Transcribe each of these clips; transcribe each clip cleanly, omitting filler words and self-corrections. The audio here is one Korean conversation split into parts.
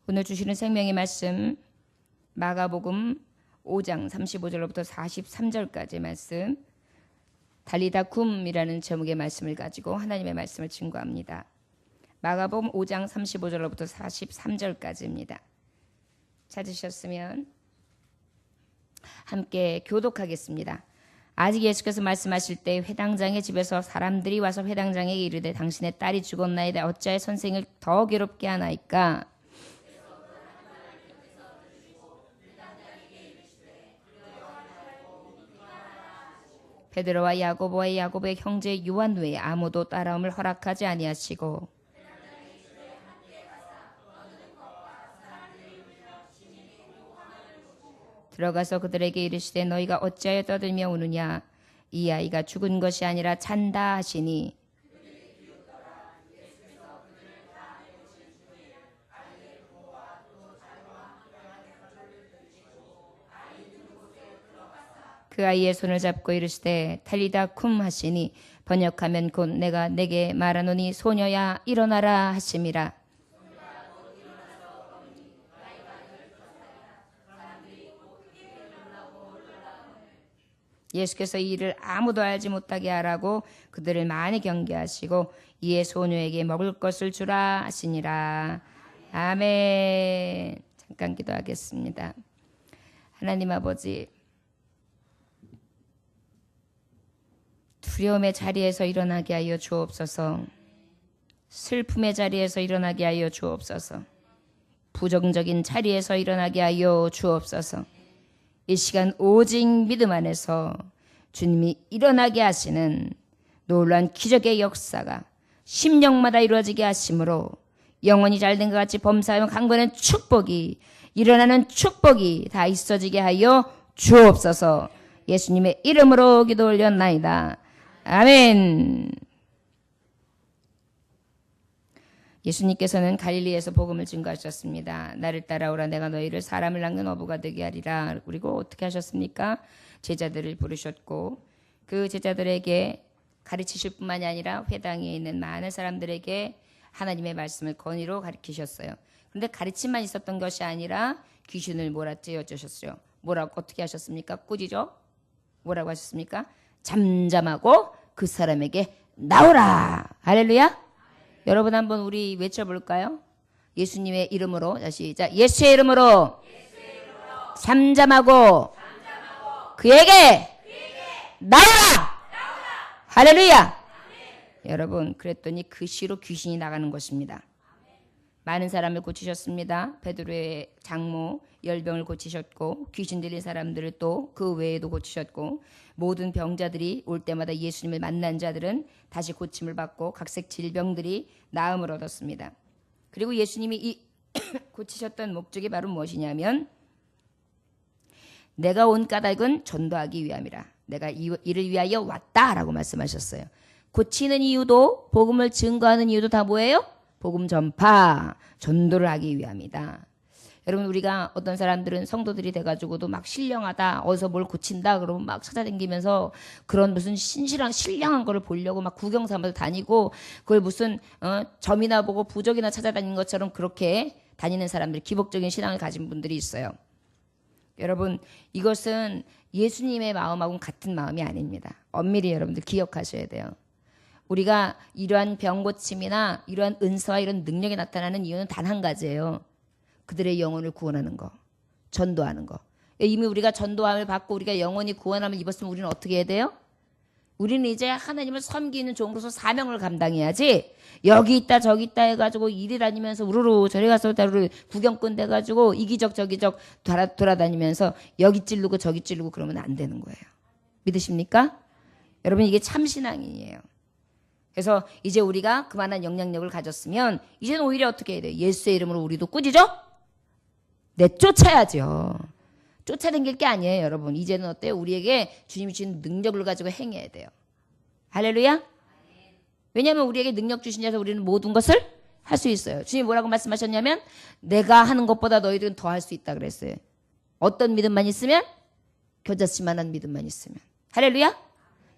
오늘 주시는 생명의 말씀 마가복음 5장 35절로부터 43절까지 말씀, 달리다 쿰이라는 제목의 말씀을 가지고 하나님의 말씀을 증거합니다. 마가복음 5장 35절로부터 43절까지입니다. 찾으셨으면 함께 교독하겠습니다. 아직 예수께서 말씀하실 때 회당장의 집에서 사람들이 와서 회당장에게 이르되 당신의 딸이 죽었나이다. 어찌하여 선생을 더 괴롭게 하나이까? 베드로와 야고보와 야고보의 형제 요한 외에 아무도 따라옴을 허락하지 아니하시고 들어가서 그들에게 이르시되 너희가 어찌하여 떠들며 우느냐? 이 아이가 죽은 것이 아니라 잔다 하시니 그 아이의 손을 잡고 이르시되 탈리다 쿰 하시니 번역하면 곧 내가 내게 말하노니 소녀야 일어나라 하심이라. 예수께서 이 일을 아무도 알지 못하게 하라고 그들을 많이 경계하시고 이에 소녀에게 먹을 것을 주라 하시니라. 아멘. 잠깐 기도하겠습니다. 하나님 아버지, 두려움의 자리에서 일어나게 하여 주옵소서. 슬픔의 자리에서 일어나게 하여 주옵소서. 부정적인 자리에서 일어나게 하여 주옵소서. 이 시간 오직 믿음 안에서 주님이 일어나게 하시는 놀라운 기적의 역사가 심령마다 이루어지게 하심으로 영원히 잘된 것 같이 범사하며 강건한 축복이, 일어나는 축복이 다 있어지게 하여 주옵소서. 예수님의 이름으로 기도 올렸나이다. 아멘. 예수님께서는 갈릴리에서 복음을 증거하셨습니다. 나를 따라오라, 내가 너희를 사람을 낚는 어부가 되게 하리라. 그리고 어떻게 하셨습니까? 제자들을 부르셨고 그 제자들에게 가르치실 뿐만이 아니라 회당에 있는 많은 사람들에게 하나님의 말씀을 권위로 가르치셨어요. 그런데 가르침만 있었던 것이 아니라 귀신을 몰아떼어 주셨어요. 뭐라고 어떻게 하셨습니까? 꾸짖어? 뭐라고 하셨습니까? 잠잠하고 그 사람에게 나오라. 할렐루야. 여러분 한번 우리 외쳐볼까요? 예수님의 이름으로. 다시 시작. 예수의 이름으로, 잠잠하고 그에게 나오라. 할렐루야. 여러분, 그랬더니 그 시로 귀신이 나가는 것입니다. 많은 사람을 고치셨습니다. 베드로의 장모 열병을 고치셨고 귀신 들린 사람들을 또 그 외에도 고치셨고 모든 병자들이 올 때마다 예수님을 만난 자들은 다시 고침을 받고 각색 질병들이 나음을 얻었습니다. 그리고 예수님이 이 고치셨던 목적이 바로 무엇이냐면 내가 온 까닭은 전도하기 위함이라. 내가 이를 위하여 왔다라고 말씀하셨어요. 고치는 이유도 복음을 증거하는 이유도 다 뭐예요? 복음 전파, 전도를 하기 위함이다. 여러분, 우리가 어떤 사람들은 성도들이 돼가지고도 막 신령하다, 어디서 뭘 고친다 그러면 막 찾아다니면서 그런 무슨 신령한 거를 보려고 막 구경삼아서 다니고 그걸 무슨 점이나 보고 부적이나 찾아다니는 것처럼 그렇게 다니는 사람들, 기복적인 신앙을 가진 분들이 있어요. 여러분, 이것은 예수님의 마음하고는 같은 마음이 아닙니다. 엄밀히 여러분들 기억하셔야 돼요. 우리가 이러한 병 고침이나 이러한 은사와 이런 능력이 나타나는 이유는 단 한 가지예요. 그들의 영혼을 구원하는 거, 전도하는 거. 이미 우리가 전도함을 받고 우리가 영혼이 구원함을 입었으면 우리는 어떻게 해야 돼요? 우리는 이제 하나님을 섬기는 종으로서 사명을 감당해야지 여기 있다 저기 있다 해가지고 이리 다니면서 우르르 저리 가서 다르르 구경꾼 돼가지고 이기적 저기적 돌아다니면서 여기 찌르고 저기 찌르고 그러면 안 되는 거예요. 믿으십니까? 여러분, 이게 참 신앙이에요. 그래서 이제 우리가 그만한 영향력을 가졌으면 이제는 오히려 어떻게 해야 돼요? 예수의 이름으로 우리도 꾸짖어? 내쫓아야죠. 쫓아다닐 게 아니에요, 여러분. 이제는 어때요? 우리에게 주님이 주신 능력을 가지고 행해야 돼요. 할렐루야? 왜냐하면 우리에게 능력 주신 자에서 우리는 모든 것을 할 수 있어요. 주님이 뭐라고 말씀하셨냐면 내가 하는 것보다 너희들은 더 할 수 있다 그랬어요. 어떤 믿음만 있으면? 겨자씨만한 믿음만 있으면. 할렐루야?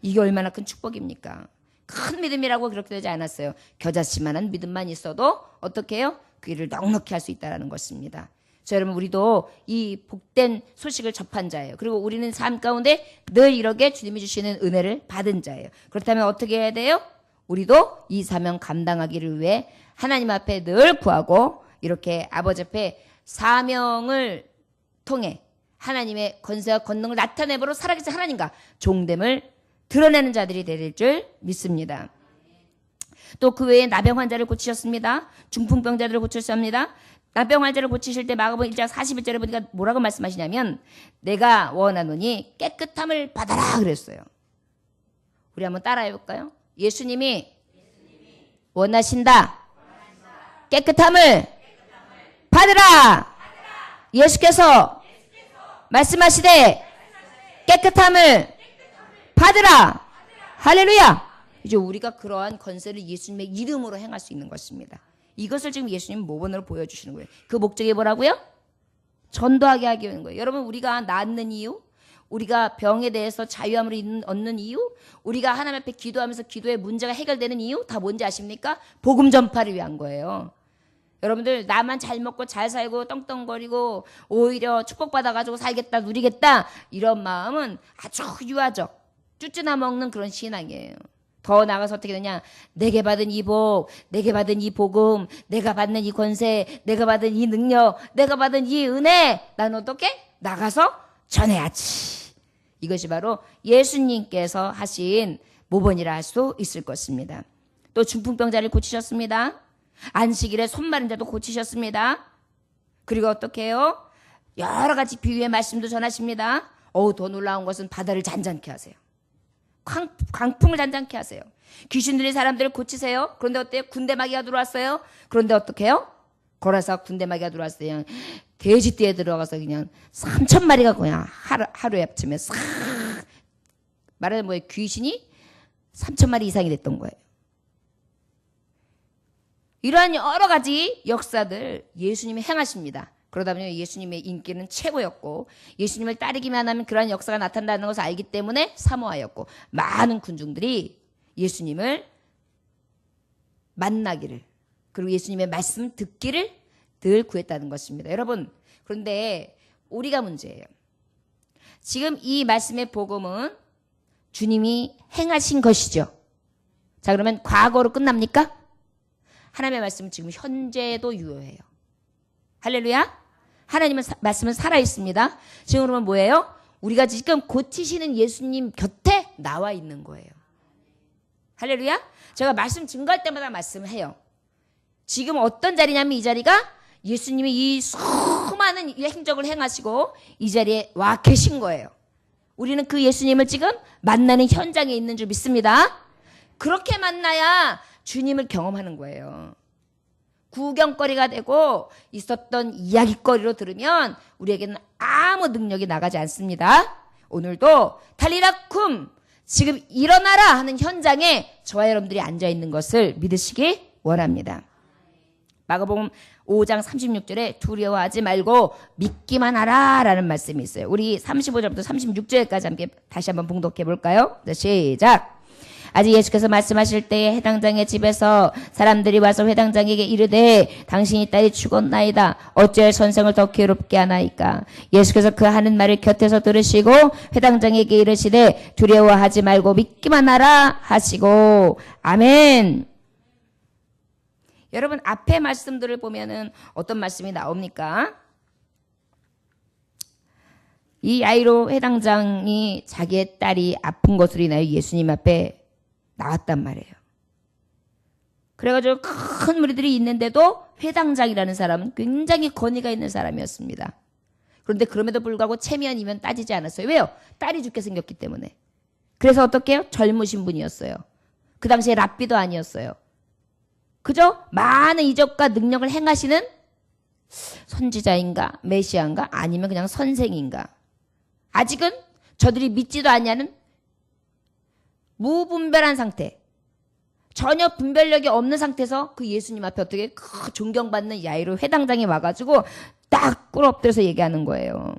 이게 얼마나 큰 축복입니까? 큰 믿음이라고 그렇게 되지 않았어요. 겨자씨만한 믿음만 있어도 어떻게 해요? 귀를 넉넉히 할 수 있다는 것입니다. 자, 여러분 우리도 이 복된 소식을 접한 자예요. 그리고 우리는 삶 가운데 늘 이렇게 주님이 주시는 은혜를 받은 자예요. 그렇다면 어떻게 해야 돼요? 우리도 이 사명 감당하기를 위해 하나님 앞에 늘 구하고 이렇게 아버지 앞에 사명을 통해 하나님의 권세와 권능을 나타내므로 살아계신 하나님과 종됨을 드러내는 자들이 될 줄 믿습니다. 또 그 외에 나병 환자를 고치셨습니다. 중풍병자들을 고치셨습니다. 나병 환자를 고치실 때 마가복음 1장 41절에 보니까 뭐라고 말씀하시냐면 내가 원하노니 깨끗함을 받아라 그랬어요. 우리 한번 따라해 볼까요? 예수님이 원하신다. 깨끗함을 받으라. 예수께서 말씀하시되 깨끗함을 받으라. 할렐루야. 이제 우리가 그러한 권세를 예수님의 이름으로 행할 수 있는 것입니다. 이것을 지금 예수님 모본으로 보여주시는 거예요. 그 목적이 뭐라고요? 전도하게 하기 위한 거예요. 여러분 우리가 낫는 이유, 우리가 병에 대해서 자유함을 얻는 이유, 우리가 하나님 앞에 기도하면서 기도의 문제가 해결되는 이유 다 뭔지 아십니까? 복음 전파를 위한 거예요. 여러분들 나만 잘 먹고 잘 살고 떵떵거리고 오히려 축복받아가지고 살겠다 누리겠다 이런 마음은 아주 유아적 쭈쭈나 먹는 그런 신앙이에요. 더 나아가서 어떻게 되냐, 내게 받은 이 복, 내게 받은 이 복음, 내가 받는 이 권세, 내가 받은 이 능력, 내가 받은 이 은혜 나는 어떻게 나가서 전해야지. 이것이 바로 예수님께서 하신 모본이라 할 수 있을 것입니다. 또 중풍병자를 고치셨습니다. 안식일에 손 마른 자도 고치셨습니다. 그리고 어떻게 해요? 여러 가지 비유의 말씀도 전하십니다. 더 놀라운 것은 바다를 잔잔케 하세요. 광풍을 잔잔케 하세요. 귀신들이 사람들을 고치세요. 그런데 어때요? 군대마귀가 들어왔어요. 그런데 어떻게 해요? 걸어서 군대마귀가 들어왔어요. 돼지띠에 들어가서 그냥 3,000마리가 그냥 하루에 합치면 싹 말하자면 뭐예요? 귀신이 3,000마리 이상이 됐던 거예요. 이러한 여러 가지 역사들 예수님이 행하십니다. 그러다 보니 예수님의 인기는 최고였고 예수님을 따르기만 하면 그러한 역사가 나타난다는 것을 알기 때문에 사모하였고 많은 군중들이 예수님을 만나기를 그리고 예수님의 말씀 듣기를 늘 구했다는 것입니다. 여러분 그런데 우리가 문제예요. 지금 이 말씀의 복음은 주님이 행하신 것이죠. 자 그러면 과거로 끝납니까? 하나님의 말씀은 지금 현재도 유효해요. 할렐루야. 하나님의 말씀은 살아있습니다. 지금 그러면 뭐예요? 우리가 지금 고치시는 예수님 곁에 나와 있는 거예요. 할렐루야. 제가 말씀 증거할 때마다 말씀을 해요. 지금 어떤 자리냐면 이 자리가 예수님이 이 수많은 행적을 행하시고 이 자리에 와 계신 거예요. 우리는 그 예수님을 지금 만나는 현장에 있는 줄 믿습니다. 그렇게 만나야 주님을 경험하는 거예요. 구경거리가 되고 있었던 이야기거리로 들으면 우리에게는 아무 능력이 나가지 않습니다. 오늘도 탈리라쿰 지금 일어나라 하는 현장에 저와 여러분들이 앉아있는 것을 믿으시기 원합니다. 마가복음 5장 36절에 두려워하지 말고 믿기만 하라 라는 말씀이 있어요. 우리 35절부터 36절까지 함께 다시 한번 봉독해 볼까요? 시작. 아직 예수께서 말씀하실 때에 회당장의 집에서 사람들이 와서 회당장에게 이르되 당신이 딸이 죽었나이다. 어찌하여 선생을 더 괴롭게 하나이까. 예수께서 그 하는 말을 곁에서 들으시고 회당장에게 이르시되 두려워하지 말고 믿기만 하라 하시고 아멘. 여러분 앞에 말씀들을 보면은 어떤 말씀이 나옵니까? 이 야이로 회당장이 자기의 딸이 아픈 것으로 인하여 예수님 앞에 나왔단 말이에요. 그래가지고 큰 무리들이 있는데도 회당장이라는 사람은 굉장히 권위가 있는 사람이었습니다. 그런데 그럼에도 불구하고 체면이면 따지지 않았어요. 왜요? 딸이 죽게 생겼기 때문에. 그래서 어떻게 해요? 젊으신 분이었어요. 그 당시에 랍비도 아니었어요. 그저 많은 이적과 능력을 행하시는 선지자인가 메시아인가 아니면 그냥 선생인가. 아직은 저들이 믿지도 않냐는 무분별한 상태, 전혀 분별력이 없는 상태에서 그 예수님 앞에 어떻게 존경받는 야이로 회당장이 와가지고 딱 꿇어 엎드려서 얘기하는 거예요.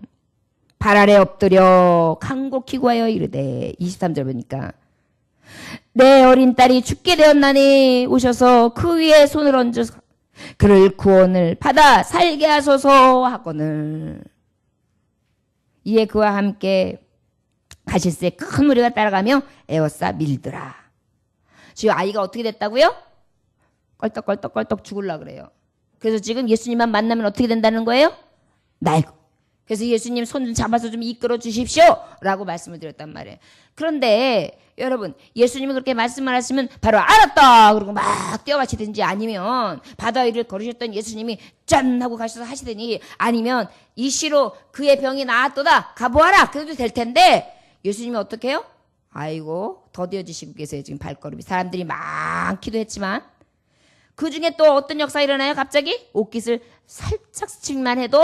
발 아래 엎드려 간곡히 구하여 이르되 23절 보니까 내 어린 딸이 죽게 되었나니 오셔서 그 위에 손을 얹어서 그를 구원을 받아 살게 하소서 하거늘. 이에 그와 함께 가실새 큰 무리가 따라가며 에워싸 밀더라. 지금 아이가 어떻게 됐다고요? 껄떡껄떡 죽으려고 그래요. 그래서 지금 예수님만 만나면 어떻게 된다는 거예요? 날고. 그래서 예수님 손 좀 잡아서 좀 이끌어 주십시오 라고 말씀을 드렸단 말이에요. 그런데 여러분, 예수님이 그렇게 말씀을 하시면 바로 알았다 그러고 막 뛰어가시든지, 아니면 바다 위를 걸으셨던 예수님이 짠 하고 가셔서 하시더니, 아니면 이시로 그의 병이 나았도다 가보아라 그래도 될 텐데, 예수님이 어떻게 해요? 아이고 더뎌지시고 계세요. 지금 발걸음이. 사람들이 많기도 했지만 그 중에 또 어떤 역사가 일어나요? 갑자기 옷깃을 살짝 스치기만 해도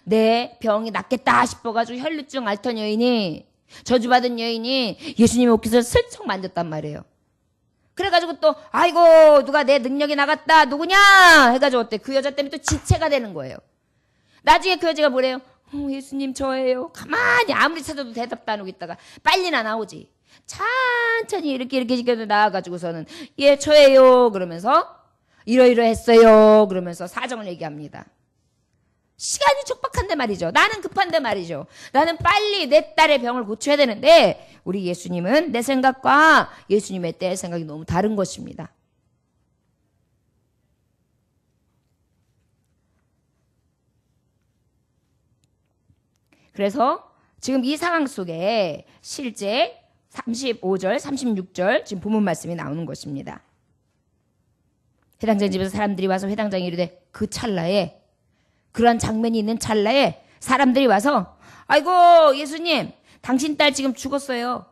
내 병이 낫겠다 싶어가지고 혈루증 앓던 여인이, 저주받은 여인이 예수님의 옷깃을 슬쩍 만졌단 말이에요. 그래가지고 또 아이고 누가 내 능력이 나갔다 누구냐 해가지고 어때? 그 여자 때문에 또 지체가 되는 거예요. 나중에 그 여자가 뭐래요? 예수님 저예요. 가만히 아무리 찾아도 대답도 안 오고 있다가 빨리나 나오지. 천천히 이렇게 나와가지고서는 예 저예요 그러면서 이러이러했어요 그러면서 사정을 얘기합니다. 시간이 촉박한데 말이죠. 나는 급한데 말이죠. 나는 빨리 내 딸의 병을 고쳐야 되는데, 우리 예수님은 내 생각과 예수님의 때의 생각이 너무 다른 것입니다. 그래서 지금 이 상황 속에 실제 35절, 36절 지금 본문 말씀이 나오는 것입니다. 회당장 집에서 사람들이 와서 회당장이 이르되, 그 찰나에, 그런 장면이 있는 찰나에 사람들이 와서 아이고 예수님 당신 딸 지금 죽었어요.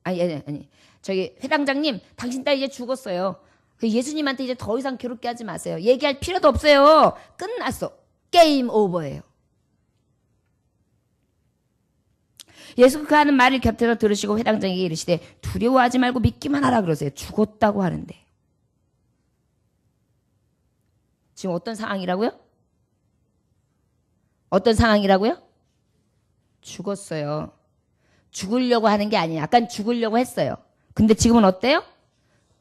아니 저기 회당장님 당신 딸 이제 죽었어요. 예수님한테 이제 더 이상 괴롭게 하지 마세요. 얘기할 필요도 없어요. 끝났어. 게임 오버예요. 예수가 그 하는 말을 곁에서 들으시고 회당장에게 이르시되 두려워하지 말고 믿기만 하라 그러세요. 죽었다고 하는데. 지금 어떤 상황이라고요? 어떤 상황이라고요? 죽었어요. 죽으려고 하는 게 아니에요. 약간 죽으려고 했어요. 근데 지금은 어때요?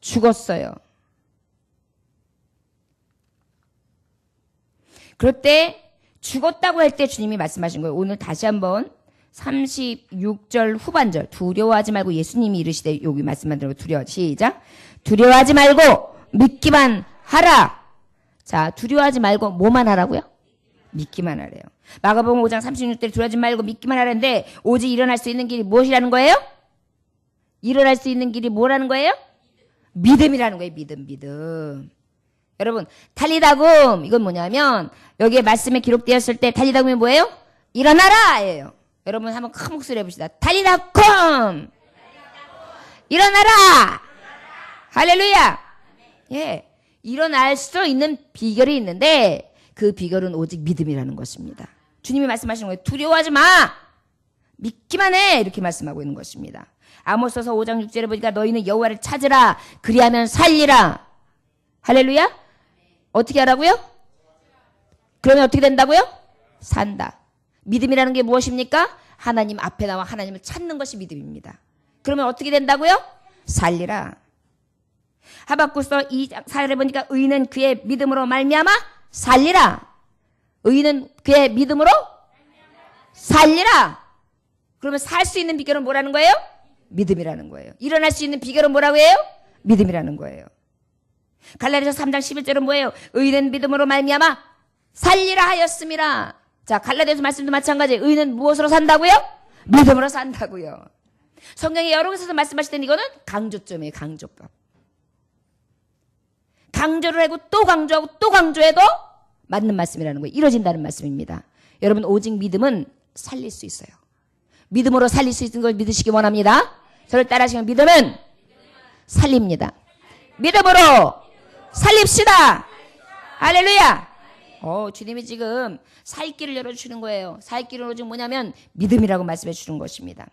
죽었어요. 그럴 때 죽었다고 할 때 주님이 말씀하신 거예요. 오늘 다시 한번 36절 후반절, 두려워하지 말고 예수님이 이르시되, 여기 말씀만 들고 시작. 두려워하지 말고 믿기만 하라. 자, 두려워하지 말고 뭐만 하라고요? 믿기만 하래요. 마가복음 5장 36절에 두려워하지 말고 믿기만 하라는데, 오직 일어날 수 있는 길이 무엇이라는 거예요? 일어날 수 있는 길이 뭐라는 거예요? 믿음이라는 거예요. 믿음. 여러분, 탈리다굼, 이건 뭐냐면 여기에 말씀에 기록되었을 때 탈리다굼이 뭐예요? 일어나라 예요. 여러분 한번 큰 목소리 해봅시다. 탈리다굼, 일어나라. 할렐루야. 예, 일어날 수 있는 비결이 있는데 그 비결은 오직 믿음이라는 것입니다. 주님이 말씀하시는 거예요. 두려워하지 마, 믿기만 해, 이렇게 말씀하고 있는 것입니다. 아모스서 5장 6절에 보니까 너희는 여호와를 찾으라, 그리하면 살리라. 할렐루야. 어떻게 하라고요? 그러면 어떻게 된다고요? 산다. 믿음이라는 게 무엇입니까? 하나님 앞에 나와 하나님을 찾는 것이 믿음입니다. 그러면 어떻게 된다고요? 살리라. 하박국서 2장 4절에 보니까 의인은 그의 믿음으로 말미암아 살리라. 의인은 그의 믿음으로 살리라. 그러면 살 수 있는 비결은 뭐라는 거예요? 믿음이라는 거예요. 일어날 수 있는 비결은 뭐라고 해요? 믿음이라는 거예요. 갈라디아서 3장 11절은 뭐예요? 의인은 믿음으로 말미암아 살리라 하였음이라. 자, 갈라디아서 말씀도 마찬가지. 의인은 무엇으로 산다고요? 믿음으로 산다고요. 성경에 여러 곳에서 말씀하실 때는 이거는 강조점이에요. 강조법. 강조를 하고 또 강조하고 또 강조해도 맞는 말씀이라는 거예요. 이루어진다는 말씀입니다. 여러분, 오직 믿음은 살릴 수 있어요. 믿음으로 살릴 수 있는 걸 믿으시기 원합니다. 저를 따라하시면 믿음은 살립니다. 믿음으로 살립시다. 할렐루야. 주님이 지금 살 길을 열어주시는 거예요. 살 길은 오직 뭐냐면 믿음이라고 말씀해 주시는 것입니다.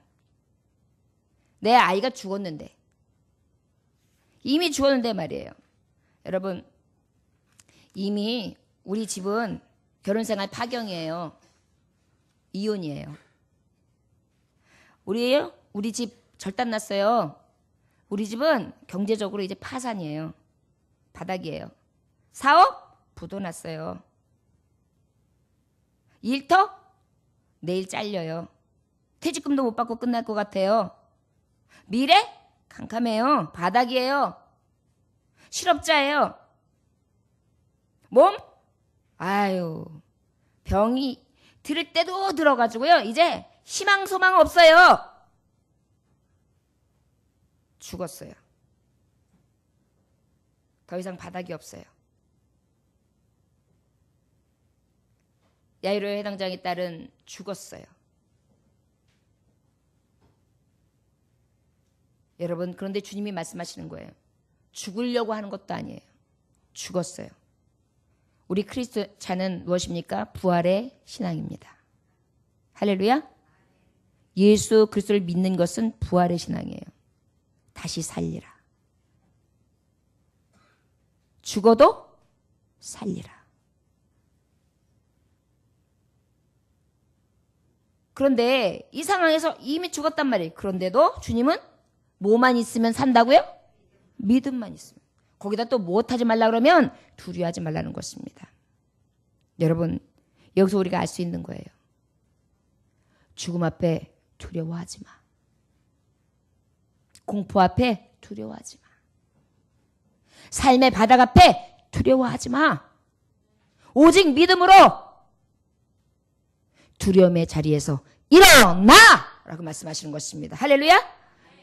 내 아이가 죽었는데, 이미 죽었는데 말이에요. 여러분, 이미 우리 집은 결혼생활 파경이에요. 이혼이에요. 우리 집 절단 났어요. 우리 집은 경제적으로 이제 파산이에요. 바닥이에요. 사업 부도 났어요. 일터? 내일 잘려요. 퇴직금도 못 받고 끝날 것 같아요. 미래? 캄캄해요. 바닥이에요. 실업자예요. 몸? 아유, 병이 들을 때도 들어가지고요. 이제 희망 소망 없어요. 죽었어요. 더 이상 바닥이 없어요. 야이로의 회당장의 딸은 죽었어요. 여러분, 그런데 주님이 말씀하시는 거예요. 죽으려고 하는 것도 아니에요. 죽었어요. 우리 크리스찬은 무엇입니까? 부활의 신앙입니다. 할렐루야. 예수 그리스도를 믿는 것은 부활의 신앙이에요. 다시 살리라. 죽어도 살리라. 그런데 이 상황에서 이미 죽었단 말이에요. 그런데도 주님은 뭐만 있으면 산다고요? 믿음만 있으면. 거기다 또 무엇하지 말라 그러면 두려워하지 말라는 것입니다. 여러분, 여기서 우리가 알 수 있는 거예요. 죽음 앞에 두려워하지 마. 공포 앞에 두려워하지 마. 삶의 바닥 앞에 두려워하지 마. 오직 믿음으로 두려움의 자리에서 일어나! 라고 말씀하시는 것입니다. 할렐루야.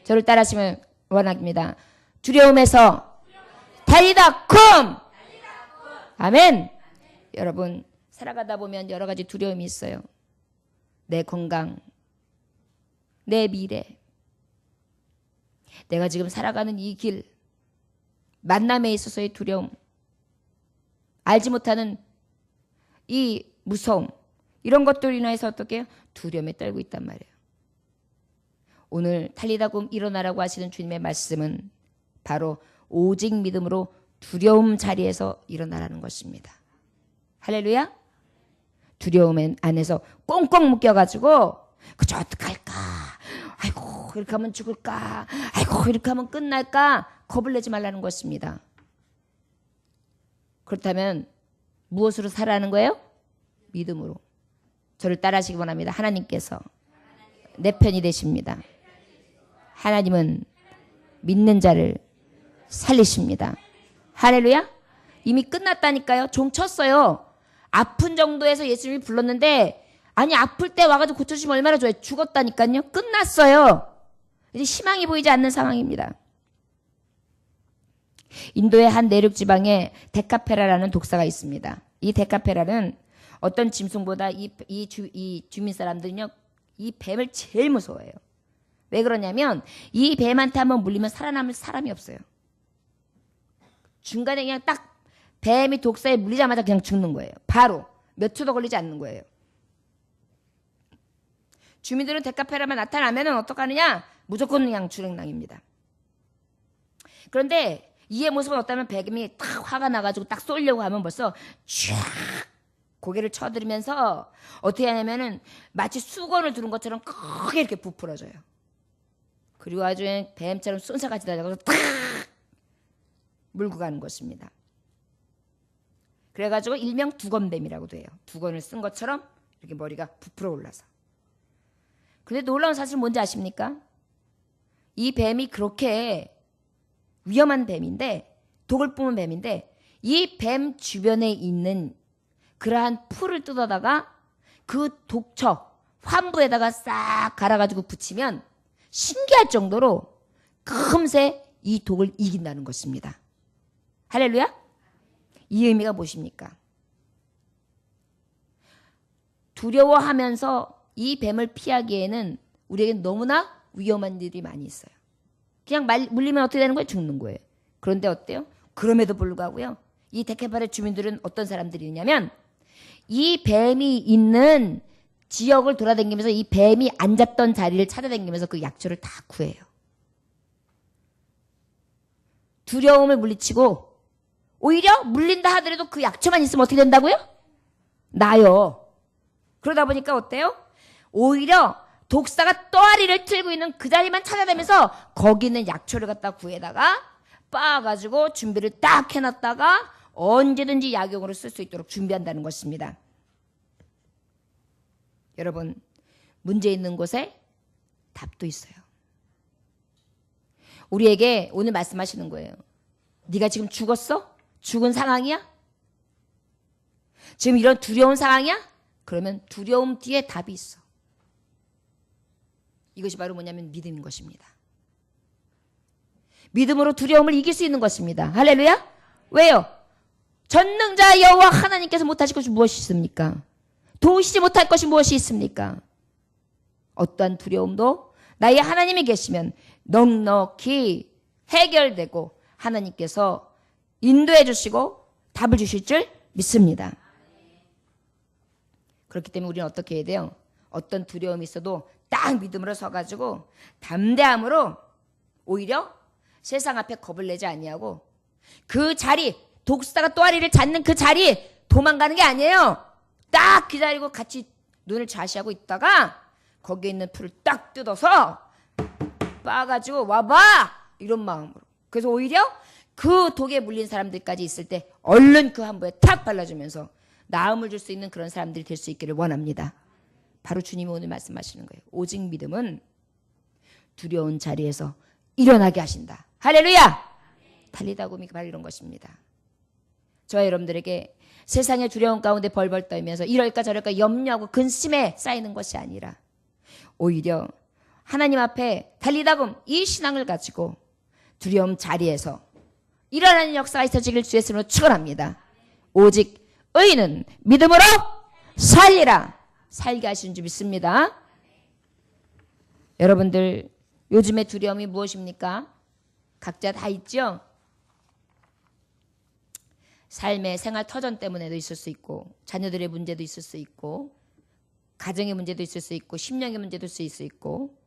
저를 따라하시면 원합니다. 두려움에서 달리다 쿰! 아멘. 여러분, 살아가다 보면 여러 가지 두려움이 있어요. 내 건강, 내 미래, 내가 지금 살아가는 이 길, 만남에 있어서의 두려움, 알지 못하는 이 무서움, 이런 것들로 인해서 어떻게 해요? 두려움에 떨고 있단 말이에요. 오늘 달리다 굼 일어나라고 하시는 주님의 말씀은 바로 오직 믿음으로 두려움 자리에서 일어나라는 것입니다. 할렐루야. 두려움 안에서 꽁꽁 묶여가지고 그저 어떡할까, 아이고 이렇게 하면 죽을까, 아이고 이렇게 하면 끝날까 겁을 내지 말라는 것입니다. 그렇다면 무엇으로 살아가는 거예요? 믿음으로. 저를 따라하시기 원합니다. 하나님께서 내 편이 되십니다. 하나님은 믿는 자를 살리십니다. 할렐루야. 이미 끝났다니까요. 종 쳤어요. 아픈 정도에서 예수님이 불렀는데, 아니 아플 때 와가지고 고쳐주시면 얼마나 좋아요. 죽었다니까요. 끝났어요. 이제 희망이 보이지 않는 상황입니다. 인도의 한 내륙 지방에 데카페라라는 독사가 있습니다. 이 데카페라는 어떤 짐승보다 이 주민 사람들은요, 이 뱀을 제일 무서워해요. 왜 그러냐면 이 뱀한테 한번 물리면 살아남을 사람이 없어요. 중간에 그냥 딱 뱀이 독사에 물리자마자 그냥 죽는 거예요. 바로 몇 초도 걸리지 않는 거예요. 주민들은 데카페라만 나타나면 어떡하느냐? 무조건 그냥 주랭랑입니다. 그런데 이의 모습은 어떠면 뱀이 딱 화가 나가지고 딱 쏘려고 하면 벌써 쫙 고개를 쳐들으면서 어떻게 하냐면은 마치 수건을 두른 것처럼 크게 이렇게 부풀어져요. 그리고 아주 뱀처럼 쏜사같이 다가서 탁 물고 가는 것입니다. 그래가지고 일명 두건뱀이라고도 해요. 두건을 쓴 것처럼 이렇게 머리가 부풀어 올라서. 근데 놀라운 사실은 뭔지 아십니까? 이 뱀이 그렇게 위험한 뱀인데, 독을 뿜은 뱀인데, 이 뱀 주변에 있는 그러한 풀을 뜯어다가 그 독처, 환부에다가 싹 갈아가지고 붙이면 신기할 정도로 금세 이 독을 이긴다는 것입니다. 할렐루야? 이 의미가 무엇입니까? 두려워하면서 이 뱀을 피하기에는 우리에게 너무나 위험한 일이 많이 있어요. 그냥 물리면 어떻게 되는 거예요? 죽는 거예요. 그런데 어때요? 그럼에도 불구하고요, 이 데카페라 주민들은 어떤 사람들이냐면 이 뱀이 있는 지역을 돌아다니면서 이 뱀이 앉았던 자리를 찾아다니면서 그 약초를 다 구해요. 두려움을 물리치고 오히려 물린다 하더라도 그 약초만 있으면 어떻게 된다고요? 나요. 그러다 보니까 어때요? 오히려 독사가 또아리를 틀고 있는 그 자리만 찾아다니면서 거기 있는 약초를 갖다 구해다가 빻아가지고 준비를 딱 해놨다가 언제든지 약용으로 쓸 수 있도록 준비한다는 것입니다. 여러분, 문제 있는 곳에 답도 있어요. 우리에게 오늘 말씀하시는 거예요. 네가 지금 죽었어? 죽은 상황이야? 지금 이런 두려운 상황이야? 그러면 두려움 뒤에 답이 있어. 이것이 바로 뭐냐면 믿음인 것입니다. 믿음으로 두려움을 이길 수 있는 것입니다. 할렐루야? 왜요? 전능자 여호와 하나님께서 못하실 것이 무엇이 있습니까? 도우시지 못할 것이 무엇이 있습니까? 어떠한 두려움도 나의 하나님이 계시면 넉넉히 해결되고 하나님께서 인도해 주시고 답을 주실 줄 믿습니다. 그렇기 때문에 우리는 어떻게 해야 돼요? 어떤 두려움이 있어도 딱 믿음으로 서가지고 담대함으로 오히려 세상 앞에 겁을 내지 아니하고 그 자리, 독사가 또아리를 잡는 그 자리 도망가는 게 아니에요. 딱 기다리고 같이 눈을 좌시하고 있다가 거기에 있는 풀을 딱 뜯어서 빠가지고 와봐! 이런 마음으로. 그래서 오히려 그 독에 물린 사람들까지 있을 때 얼른 그 한 부에 탁 발라주면서 나음을 줄 수 있는 그런 사람들이 될 수 있기를 원합니다. 바로 주님이 오늘 말씀하시는 거예요. 오직 믿음은 두려운 자리에서 일어나게 하신다. 할렐루야! 달리다곰이 바로 이런 것입니다. 저와 여러분들에게 세상의 두려움 가운데 벌벌 떨면서 이럴까 저럴까 염려하고 근심에 쌓이는 것이 아니라 오히려 하나님 앞에 달리다곰 이 신앙을 가지고 두려움 자리에서 일어나는 역사가 있어지길 주의 이름으로 축원합니다. 오직 의인은 믿음으로 살리라. 살게 하시는 줄 믿습니다. 여러분들 요즘의 두려움이 무엇입니까? 각자 다 있죠? 삶의 생활 터전 때문에도 있을 수 있고 자녀들의 문제도 있을 수 있고 가정의 문제도 있을 수 있고 심령의 문제도 있을 수 있고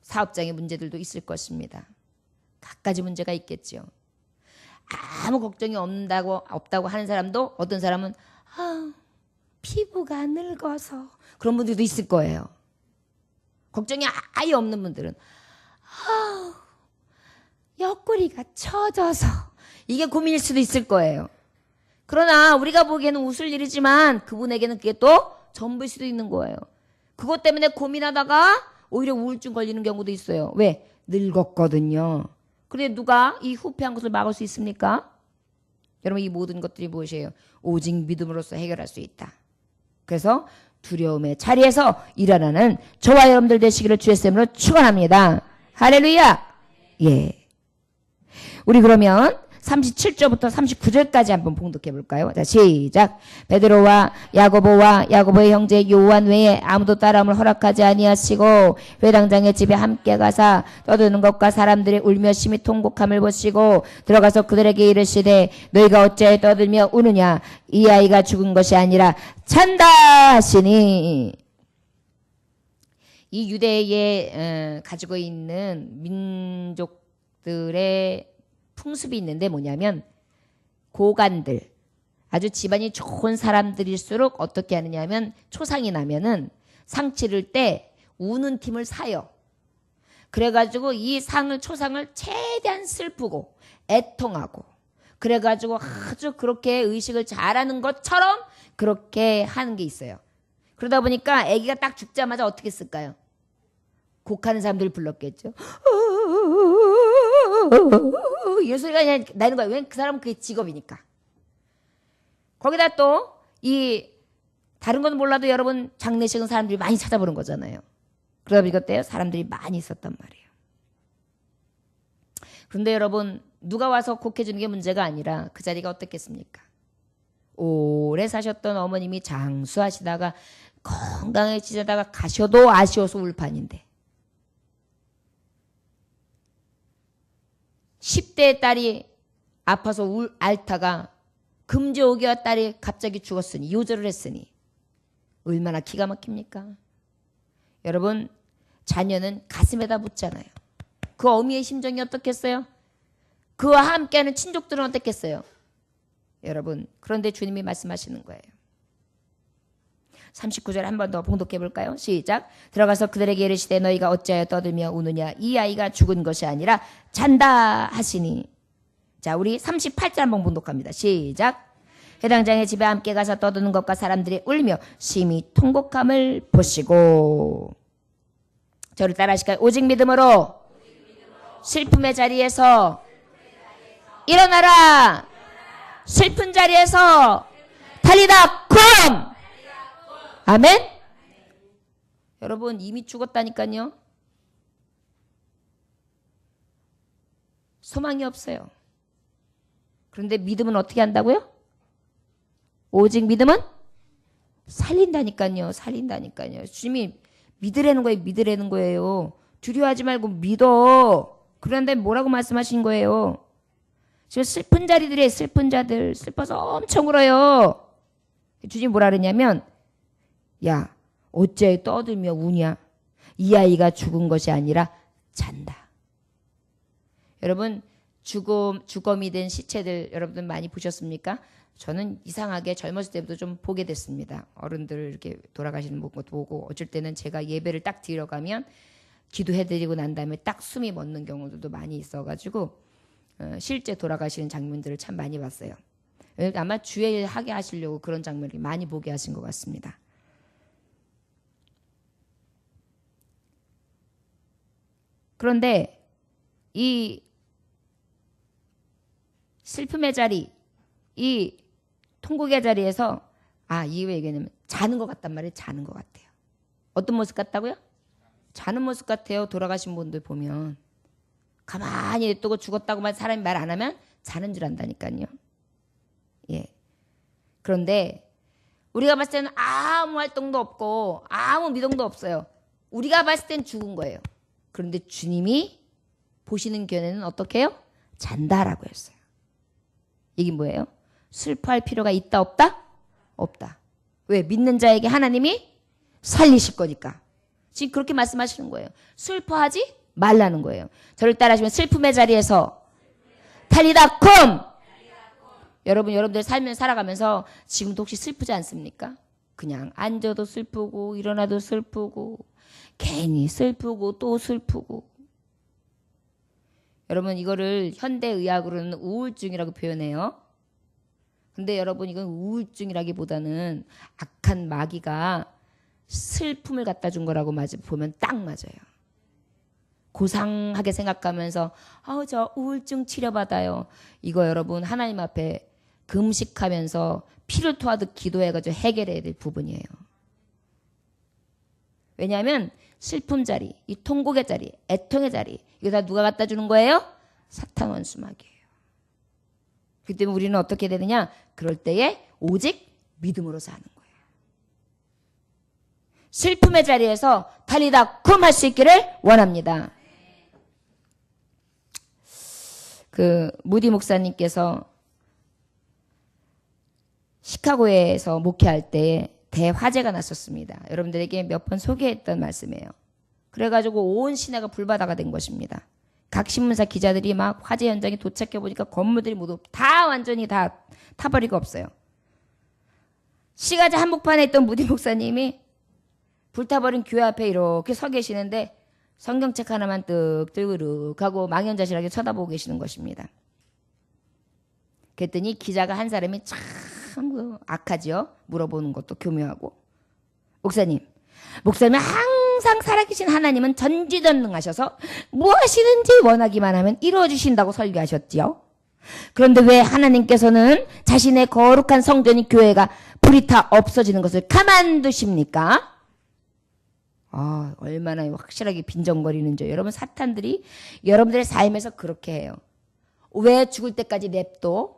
사업장의 문제들도 있을 것입니다. 각가지 문제가 있겠죠. 아무 걱정이 없다고 하는 사람도 어떤 사람은 피부가 늙어서 그런 분들도 있을 거예요. 걱정이 아예 없는 분들은 옆구리가 처져서 이게 고민일 수도 있을 거예요. 그러나 우리가 보기에는 웃을 일이지만 그분에게는 그게 또 전부일 수도 있는 거예요. 그것 때문에 고민하다가 오히려 우울증 걸리는 경우도 있어요. 왜? 늙었거든요. 그런데 누가 이 후패한 것을 막을 수 있습니까? 여러분 이 모든 것들이 무엇이에요? 오직 믿음으로써 해결할 수 있다. 그래서 두려움의 자리에서 일어나는 저와 여러분들 되시기를 주의 이름으로 축원합니다. 할렐루야. 예. 우리 그러면 37절부터 39절까지 한번 봉독해 볼까요? 자, 시작. 베드로와 야고보의 형제 요한 외에 아무도 따라옴을 허락하지 아니하시고 회당장의 집에 함께 가사 떠드는 것과 사람들의 울며 심히 통곡함을 보시고 들어가서 그들에게 이르시되 너희가 어찌하여 떠들며 우느냐 이 아이가 죽은 것이 아니라 산다 하시니. 이 유대에 가지고 있는 민족들의 풍습이 있는데 뭐냐면 고관들 아주 집안이 좋은 사람들일수록 어떻게 하느냐 하면 초상이 나면은 상 치를 때 우는 팀을 사요. 그래가지고 이 초상을 최대한 슬프고 애통하고 그래가지고 아주 그렇게 의식을 잘하는 것처럼 그렇게 하는 게 있어요. 그러다 보니까 아기가 딱 죽자마자 어떻게 쓸까요? 곡하는 사람들을 불렀겠죠. 이 소리가 그냥 나는 거예요. 왜냐면 그 사람은 그게 직업이니까. 거기다 또 다른 건 몰라도 여러분 장례식은 사람들이 많이 찾아보는 거잖아요. 그러다 보니까 어때요? 사람들이 많이 있었단 말이에요. 그런데 여러분 누가 와서 곡해주는 게 문제가 아니라 그 자리가 어떻겠습니까? 오래 사셨던 어머님이 장수하시다가 건강해지다가 가셔도 아쉬워서 울판인데 10대의 딸이 아파서 앓다가 금제 5개월 딸이 갑자기 죽었으니 요절을 했으니 얼마나 기가 막힙니까? 여러분 자녀는 가슴에다 묻잖아요. 그 어미의 심정이 어떻겠어요? 그와 함께하는 친족들은 어떻겠어요? 여러분 그런데 주님이 말씀하시는 거예요. 39절 한 번 더 봉독해 볼까요? 시작. 들어가서 그들에게 이르시되 너희가 어찌하여 떠들며 우느냐 이 아이가 죽은 것이 아니라 잔다 하시니. 자, 우리 38절 한번 봉독합니다. 시작. 회당장의 집에 함께 가서 떠드는 것과 사람들이 울며 심히 통곡함을 보시고. 저를 따라 하실까요? 오직 믿음으로 슬픔의 자리에서 일어나라. 슬픈 자리에서 달리다 쿰. 아멘. 여러분 이미 죽었다니까요. 소망이 없어요. 그런데 믿음은 어떻게 한다고요? 오직 믿음은 살린다니까요. 살린다니까요. 주님이 믿으라는 거예요. 믿으라는 거예요. 두려워하지 말고 믿어. 그런데 뭐라고 말씀하신 거예요? 지금 슬픈 자리들이에요. 슬픈 자들. 슬퍼서 엄청 울어요. 주님이 뭐라 그러냐면 야 어째 떠들며 우냐. 이 아이가 죽은 것이 아니라 잔다. 여러분 주검이 된 시체들 여러분들 많이 보셨습니까? 저는 이상하게 젊었을 때부터 좀 보게 됐습니다. 어른들 이렇게 돌아가시는 것도 보고 어쩔 때는 제가 예배를 딱 드리러 가면 기도해드리고 난 다음에 딱 숨이 멎는 경우들도 많이 있어가지고 실제 돌아가시는 장면들을 참 많이 봤어요. 아마 주의하게 하시려고 그런 장면을 많이 보게 하신 것 같습니다. 그런데 이 슬픔의 자리, 이 통곡의 자리에서 이거 얘기하면 자는 것 같단 말이에요. 자는 것 같아요. 어떤 모습 같다고요? 자는 모습 같아요. 돌아가신 분들 보면. 가만히 냅두고 죽었다고만 사람이 말 안 하면 자는 줄 안다니까요. 예. 그런데 우리가 봤을 때는 아무 활동도 없고 아무 미동도 없어요. 우리가 봤을 땐 죽은 거예요. 그런데 주님이 보시는 견해는 어떻게 해요? 잔다라고 했어요. 이게 뭐예요? 슬퍼할 필요가 있다 없다? 없다. 왜? 믿는 자에게 하나님이 살리실 거니까. 지금 그렇게 말씀하시는 거예요. 슬퍼하지 말라는 거예요. 저를 따라하시면 슬픔의 자리에서 달리다 쿰. 여러분들 살아가면서 지금도 혹시 슬프지 않습니까? 그냥 앉아도 슬프고 일어나도 슬프고 괜히 슬프고 또 슬프고. 여러분 이거를 현대의학으로는 우울증이라고 표현해요. 근데 여러분 이건 우울증이라기보다는 악한 마귀가 슬픔을 갖다 준 거라고 보면 딱 맞아요. 고상하게 생각하면서 저 우울증 치료받아요. 이거 여러분 하나님 앞에 금식하면서 피를 토하듯 기도해가지고 해결해야 될 부분이에요. 왜냐하면 슬픔 자리, 이 통곡의 자리, 애통의 자리 이거 다 누가 갖다 주는 거예요? 사탄 원수마귀예요. 그렇기 때문에 우리는 어떻게 되느냐? 그럴 때에 오직 믿음으로 사는 거예요. 슬픔의 자리에서 달리다 쿰 할 수 있기를 원합니다. 무디 목사님께서 시카고에서 목회할 때 대화재가 났었습니다. 여러분들에게 몇 번 소개했던 말씀이에요. 그래가지고 온 시내가 불바다가 된 것입니다. 각 신문사 기자들이 막 화재 현장에 도착해 보니까 건물들이 모두 다 완전히 다 타버리고 없어요. 시가지 한복판에 있던 무디 목사님이 불타버린 교회 앞에 이렇게 서 계시는데 성경책 하나만 뜩 들고 하고 망연자실하게 쳐다보고 계시는 것입니다. 그랬더니 기자가 한 사람이 참 악하죠. 물어보는 것도 교묘하고. 목사님 항상 살아계신 하나님은 전지전능하셔서 무엇이든지 원하기만 하면 이루어주신다고 설교하셨지요. 그런데 왜 하나님께서는 자신의 거룩한 성전인 교회가 불이 타 없어지는 것을 가만두십니까? 얼마나 확실하게 빈정거리는지. 여러분 사탄들이 여러분들의 삶에서 그렇게 해요. 왜 죽을 때까지 냅둬?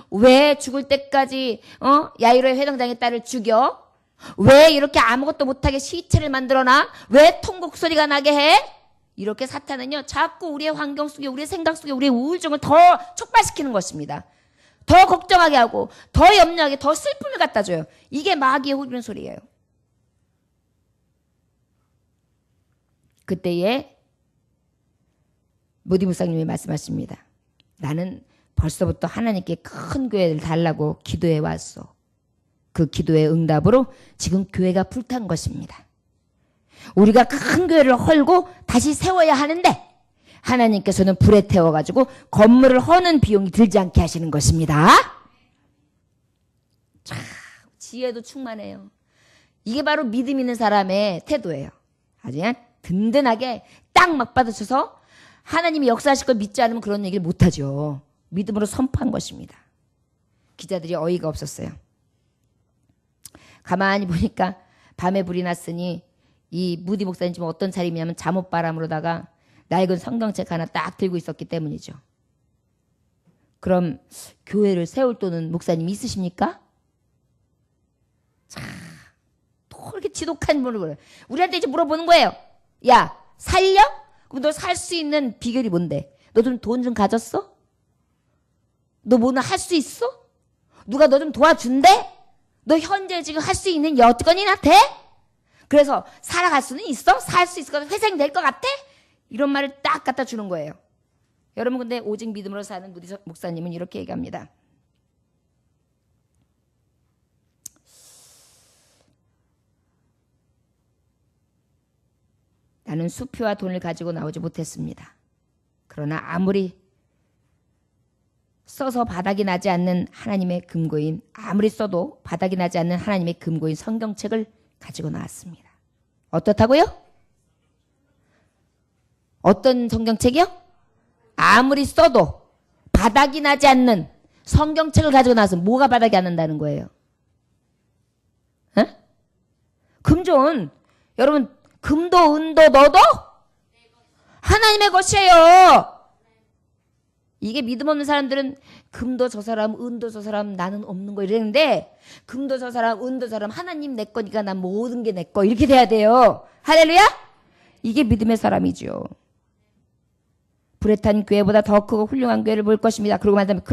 왜 죽을 때까지 야이로의 회당장의 딸을 죽여? 왜 이렇게 아무것도 못하게 시체를 만들어놔? 왜 통곡 소리가 나게 해? 이렇게 사탄은요 자꾸 우리의 환경 속에 우리의 생각 속에 우리의 우울증을 더 촉발시키는 것입니다. 더 걱정하게 하고 더 염려하게 더 슬픔을 갖다 줘요. 이게 마귀의 후리는 소리예요. 그때에 무디 목사님이 말씀하십니다. 나는 벌써부터 하나님께 큰 교회를 달라고 기도해 왔어. 그 기도의 응답으로 지금 교회가 불탄 것입니다. 우리가 큰 교회를 헐고 다시 세워야 하는데 하나님께서는 불에 태워가지고 건물을 허는 비용이 들지 않게 하시는 것입니다. 참 지혜도 충만해요. 이게 바로 믿음 있는 사람의 태도예요. 아주 그냥 든든하게 딱 맞받아쳐서 하나님이 역사하실 걸 믿지 않으면 그런 얘기를 못하죠. 믿음으로 선포한 것입니다. 기자들이 어이가 없었어요. 가만히 보니까 밤에 불이 났으니 이 무디 목사님 지금 어떤 차림이냐면 잠옷바람으로다가 낡은 성경책 하나 딱 들고 있었기 때문이죠. 그럼 교회를 세울 돈은 목사님 있으십니까? 자, 또 이렇게 지독한 물어보는 우리한테 이제 물어보는 거예요. 야, 살려? 그럼 너 살 수 있는 비결이 뭔데? 너 좀 돈 좀 가졌어? 너 뭐는 할 수 있어? 누가 너 좀 도와준대? 너 현재 지금 할 수 있는 여건이나 돼? 그래서 살아갈 수는 있어? 살 수 있을 것 같아? 회생이 될 것 같아? 이런 말을 딱 갖다 주는 거예요. 여러분 근데 오직 믿음으로 사는 무디 목사님은 이렇게 얘기합니다. 나는 수표와 돈을 가지고 나오지 못했습니다. 그러나 아무리 써서 바닥이 나지 않는 하나님의 금고인, 아무리 써도 바닥이 나지 않는 하나님의 금고인 성경책을 가지고 나왔습니다. 어떻다고요? 어떤 성경책이요? 아무리 써도 바닥이 나지 않는 성경책을 가지고 나와서 뭐가 바닥이 안 난다는 거예요? 에? 금전, 여러분 금도 은도 너도 하나님의 것이에요. 이게 믿음 없는 사람들은 금도 저 사람, 은도 저 사람, 나는 없는 거 이랬는데 금도 저 사람, 은도 저 사람, 하나님 내 거니까 난 모든 게 내 거 이렇게 돼야 돼요. 할렐루야? 이게 믿음의 사람이죠. 불에 탄 교회보다 더 크고 훌륭한 교회를 볼 것입니다. 그러고 말하면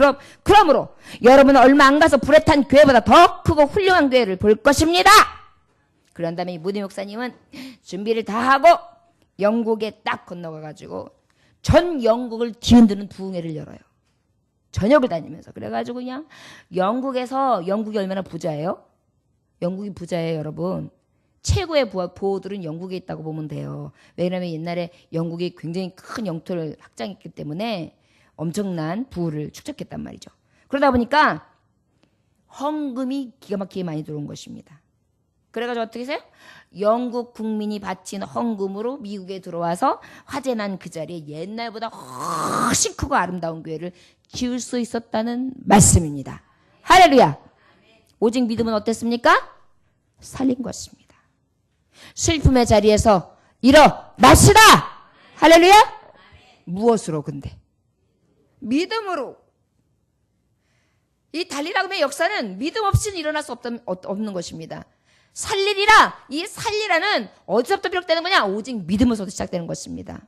그러므로 여러분은 얼마 안 가서 불에 탄 교회보다 더 크고 훌륭한 교회를 볼 것입니다. 그런 다음에 무디 목사님은 준비를 다 하고 영국에 딱 건너가가지고 전 영국을 뒤흔드는 부흥회를 열어요. 전역을 다니면서. 그래가지고 그냥 영국이 얼마나 부자예요? 영국이 부자예요, 여러분. 최고의 보호들은 영국에 있다고 보면 돼요. 왜냐하면 옛날에 영국이 굉장히 큰 영토를 확장했기 때문에 엄청난 부를 축적했단 말이죠. 그러다 보니까 헌금이 기가 막히게 많이 들어온 것입니다. 그래가지고 어떻게 해서요? 영국 국민이 바친 헌금으로 미국에 들어와서 화재난 그 자리에 옛날보다 훨씬 크고 아름다운 교회를 지을 수 있었다는 말씀입니다. 할렐루야. 오직 믿음은 어땠습니까? 살린 것입니다. 슬픔의 자리에서 일어납시다. 할렐루야. 무엇으로 근데? 믿음으로. 이 달리라금의 역사는 믿음 없이는 일어날 수 없는 것입니다. 살리리라. 이 살리라는 어디서부터 비롯되는 거냐? 오직 믿음에서부터 시작되는 것입니다.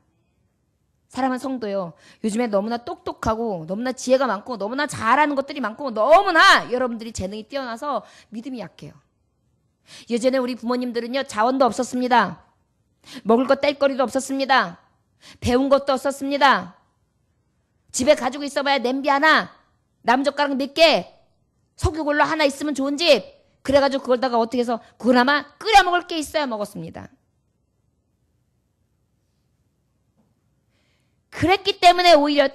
사랑하는 성도요. 요즘에 너무나 똑똑하고 너무나 지혜가 많고 너무나 잘하는 것들이 많고 너무나 여러분들이 재능이 뛰어나서 믿음이 약해요. 예전에 우리 부모님들은요. 자원도 없었습니다. 먹을 것 뗄 거리도 없었습니다. 배운 것도 없었습니다. 집에 가지고 있어봐야 냄비 하나, 나무젓가락 몇 개, 석유골로 하나 있으면 좋은 집. 그래가지고 그걸다가 어떻게 해서 그나마 끓여 먹을 게 있어야 먹었습니다. 그랬기 때문에 오히려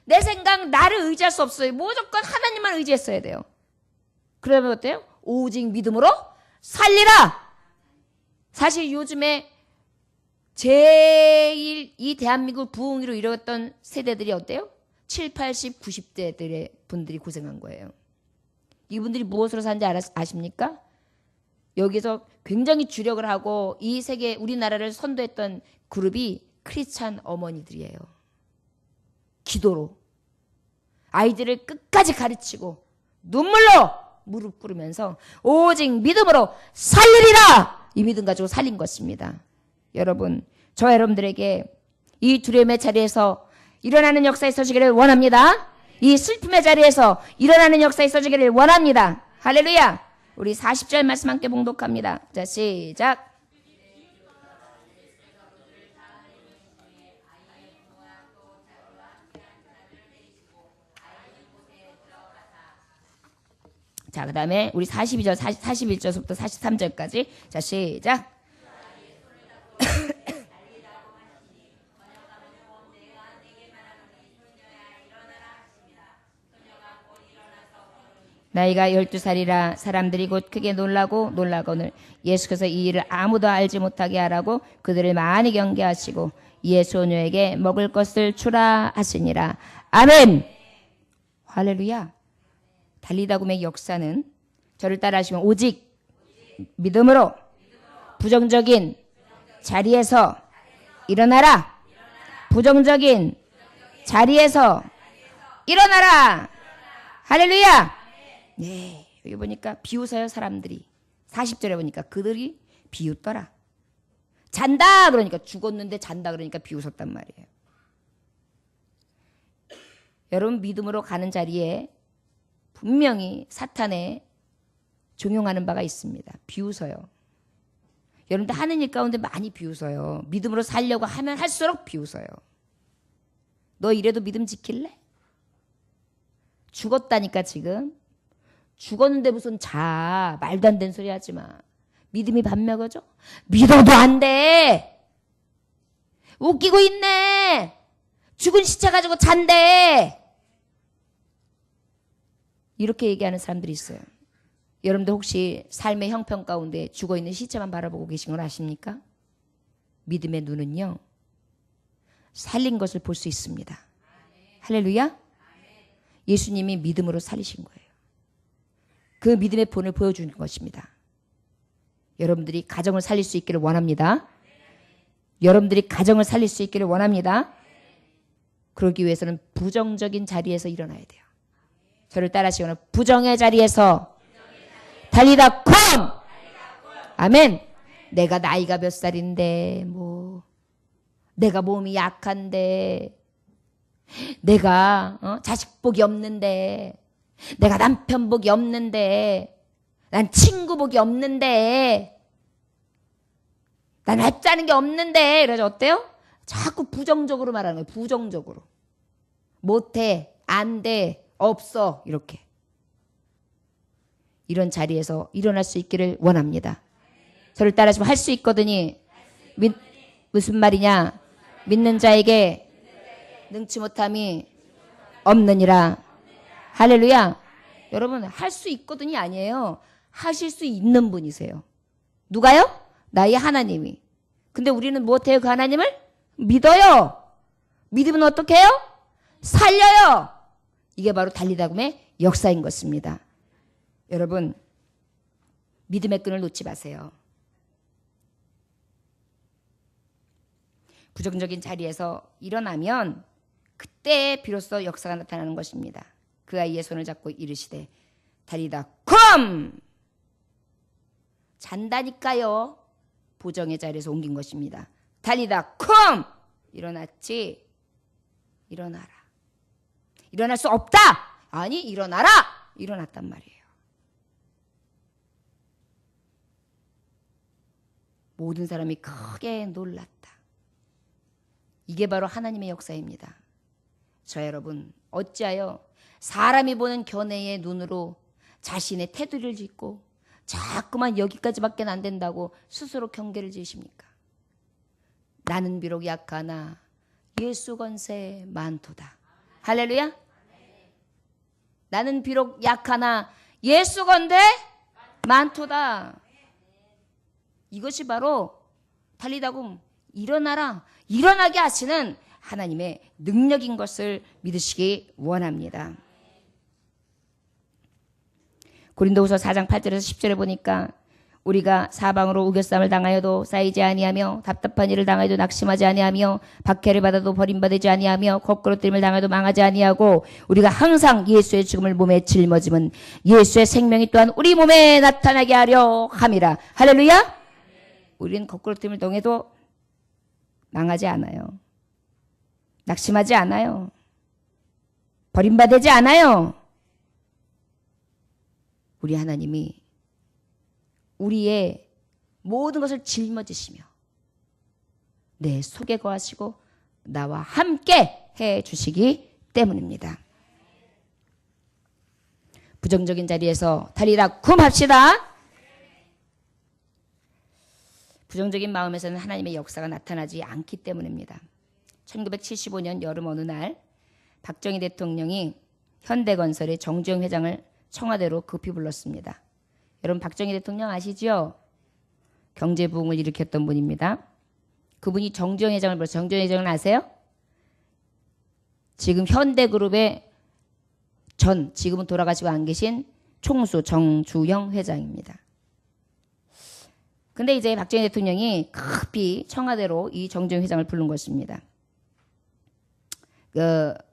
내 생각 나를 의지할 수 없어요. 무조건 하나님만 의지했어야 돼요. 그러면 어때요? 오직 믿음으로 살리라. 사실 요즘에 제일 이 대한민국 부흥으로 이루었던 세대들이 어때요? 7, 80, 90대들의 분들이 고생한 거예요. 이분들이 무엇으로 사는지 아십니까? 여기서 굉장히 주력을 하고 이 세계 우리나라를 선도했던 그룹이 크리스찬 어머니들이에요. 기도로 아이들을 끝까지 가르치고 눈물로 무릎 꿇으면서 오직 믿음으로 살리리라. 이 믿음 가지고 살린 것입니다. 여러분, 저 여러분들에게 이 두려움의 자리에서 일어나는 역사에 서시기를 원합니다. 이 슬픔의 자리에서 일어나는 역사에 서지기를 원합니다. 할렐루야. 우리 40절 말씀 함께 봉독합니다. 자, 시작. 자, 그 다음에 우리 42절, 41절부터 43절까지. 자, 시작. 나이가 12살이라 사람들이 곧 크게 놀라거늘 예수께서 이 일을 아무도 알지 못하게 하라고 그들을 많이 경계하시고 이에 소녀에게 먹을 것을 주라 하시니라. 아멘. 할렐루야. 달리다굼의 역사는 저를 따라하시면 오직 믿음으로 부정적인 자리에서 일어나라. 부정적인 자리에서 일어나라. 할렐루야. 네, 여기 보니까 비웃어요. 사람들이 40절에 보니까 그들이 비웃더라. 잔다 그러니까 죽었는데 잔다 그러니까 비웃었단 말이에요. 여러분 믿음으로 가는 자리에 분명히 사탄에 종용하는 바가 있습니다. 비웃어요. 여러분들 하는 일 가운데 많이 비웃어요. 믿음으로 살려고 하면 할수록 비웃어요. 너 이래도 믿음 지킬래? 죽었다니까 지금. 죽었는데 무슨 말도 안 되는 소리 하지 마. 믿음이 밥 먹어줘? 믿어도 안 돼. 웃기고 있네. 죽은 시체 가지고 잔대. 이렇게 얘기하는 사람들이 있어요. 여러분들 혹시 삶의 형편 가운데 죽어있는 시체만 바라보고 계신 걸 아십니까? 믿음의 눈은요, 살린 것을 볼 수 있습니다. 할렐루야. 예수님이 믿음으로 살리신 거예요. 그 믿음의 본을 보여주는 것입니다. 여러분들이 가정을 살릴 수 있기를 원합니다. 여러분들이 가정을 살릴 수 있기를 원합니다. 그러기 위해서는 부정적인 자리에서 일어나야 돼요. 저를 따라하시거나 부정의 자리에서 달리다 쿵! 아멘. 내가 나이가 몇 살인데 내가 몸이 약한데 내가 자식 복이 없는데 내가 남편 복이 없는데 난 친구 복이 없는데 난 앱자는 게 없는데 그래서 어때요? 자꾸 부정적으로 말하는 거예요. 부정적으로. 못해, 안 돼, 없어 이렇게. 이런 자리에서 일어날 수 있기를 원합니다. 저를 따라하시면 할 수 있거든요. 무슨 말이냐? 믿는 자에게 능치 못함이 없느니라. 할렐루야. 여러분 할 수 있거든요 아니에요. 하실 수 있는 분이세요. 누가요? 나의 하나님이. 근데 우리는 무엇해요? 그 하나님을 믿어요. 믿으면 어떻게 해요? 살려요. 이게 바로 달리다굼의 역사인 것입니다. 여러분 믿음의 끈을 놓지 마세요. 부정적인 자리에서 일어나면 그때 비로소 역사가 나타나는 것입니다. 그 아이의 손을 잡고 이르시되 달리다 쿰! 잔다니까요. 부정의 자리에서 옮긴 것입니다. 달리다 쿰! 일어났지. 일어나라. 일어날 수 없다. 아니 일어나라. 일어났단 말이에요. 모든 사람이 크게 놀랐다. 이게 바로 하나님의 역사입니다. 저 여러분 어찌하여 사람이 보는 견해의 눈으로 자신의 테두리를 짓고 자꾸만 여기까지밖에 안 된다고 스스로 경계를 지으십니까? 나는 비록 약하나 예수 권세 많도다. 할렐루야. 나는 비록 약하나 예수 권세 많도다. 이것이 바로 달리다굼 일어나라. 일어나게 하시는 하나님의 능력인 것을 믿으시기 원합니다. 고린도후서 4장 8절에서 10절에 보니까 우리가 사방으로 우겨쌈을 당하여도 쌓이지 아니하며 답답한 일을 당하여도 낙심하지 아니하며 박해를 받아도 버림받지 아니하며 거꾸로뜨림을 당하여도 망하지 아니하고 우리가 항상 예수의 죽음을 몸에 짊어짐은 예수의 생명이 또한 우리 몸에 나타나게 하려 함이라. 할렐루야. 우리는 거꾸로뜨림을 당해도 망하지 않아요. 낙심하지 않아요. 버림받지 않아요. 우리 하나님이 우리의 모든 것을 짊어지시며 내 속에 거하시고 나와 함께 해 주시기 때문입니다. 부정적인 자리에서 달리다 쿰 합시다. 부정적인 마음에서는 하나님의 역사가 나타나지 않기 때문입니다. 1975년 여름 어느 날 박정희 대통령이 현대건설의 정주영 회장을 청와대로 급히 불렀습니다. 여러분 박정희 대통령 아시죠? 경제 부흥을 일으켰던 분입니다. 그분이 정주영 회장을 불렀어요. 정주영 회장은 아세요? 지금 현대그룹의 지금은 돌아가시고 안 계신 총수 정주영 회장입니다. 근데 이제 박정희 대통령이 급히 청와대로 이 정주영 회장을 부른 것입니다.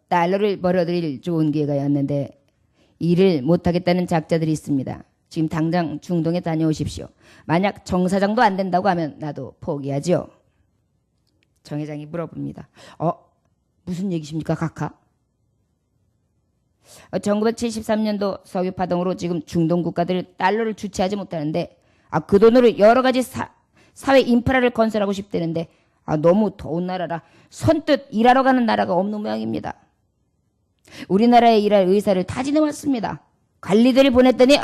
달러를 벌어들일 좋은 기회가였는데 일을 못하겠다는 작자들이 있습니다. 지금 당장 중동에 다녀오십시오. 만약 정사장도 안 된다고 하면 나도 포기하죠. 정 회장이 물어봅니다. 무슨 얘기십니까, 각하? 1973년도 석유 파동으로 지금 중동 국가들 달러를 주체하지 못하는데 그 돈으로 여러 가지 사회 인프라를 건설하고 싶다는데 너무 더운 나라라 선뜻 일하러 가는 나라가 없는 모양입니다. 우리나라에 일할 의사를 다 지내왔습니다. 관리들을 보냈더니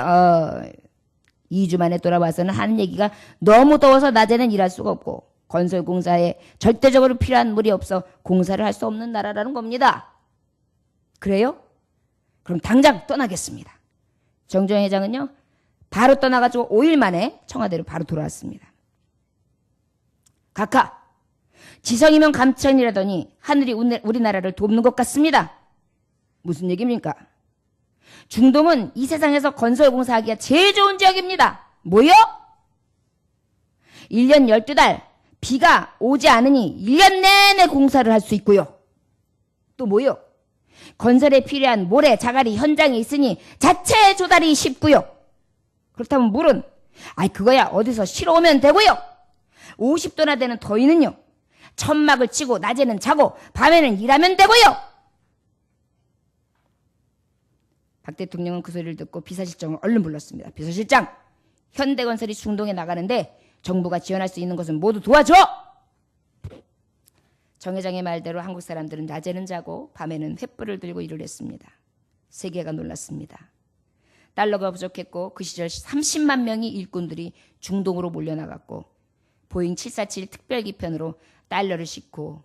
2주 만에 돌아와서는 하는 얘기가 너무 더워서 낮에는 일할 수가 없고 건설공사에 절대적으로 필요한 물이 없어 공사를 할 수 없는 나라라는 겁니다. 그래요? 그럼 당장 떠나겠습니다. 정주영 회장은요. 바로 떠나가지고 5일 만에 청와대로 바로 돌아왔습니다. 각하, 지성이면 감천이라더니 하늘이 우리나라를 돕는 것 같습니다. 무슨 얘기입니까? 중동은 이 세상에서 건설공사하기가 제일 좋은 지역입니다. 뭐요? 1년 12달 비가 오지 않으니 1년 내내 공사를 할 수 있고요. 또 뭐요? 건설에 필요한 모래, 자갈이 현장에 있으니 자체 조달이 쉽고요. 그렇다면 물은 그거야 어디서 실어 오면 되고요. 50도나 되는 더위는요. 천막을 치고 낮에는 자고 밤에는 일하면 되고요. 박 대통령은 그 소리를 듣고 비서실장을 얼른 불렀습니다. 비서실장, 현대건설이 중동에 나가는데 정부가 지원할 수 있는 것은 모두 도와줘. 정 회장의 말대로 한국 사람들은 낮에는 자고 밤에는 횃불을 들고 일을 했습니다. 세계가 놀랐습니다. 달러가 부족했고 그 시절 30만 명의 일꾼들이 중동으로 몰려나갔고 보잉 747 특별기편으로 달러를 싣고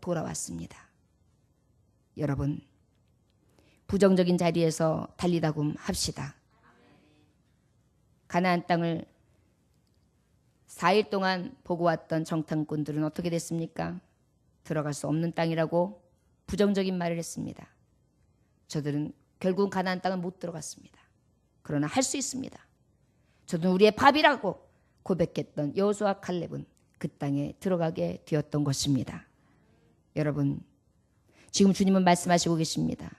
돌아왔습니다. 여러분, 부정적인 자리에서 달리다굼 합시다. 가나안 땅을 4일 동안 보고 왔던 정탐꾼들은 어떻게 됐습니까? 들어갈 수 없는 땅이라고 부정적인 말을 했습니다. 저들은 결국 가나안 땅은 못 들어갔습니다. 그러나 할 수 있습니다. 저들은 우리의 밥이라고 고백했던 여호수아 칼렙은 그 땅에 들어가게 되었던 것입니다. 여러분, 지금 주님은 말씀하시고 계십니다.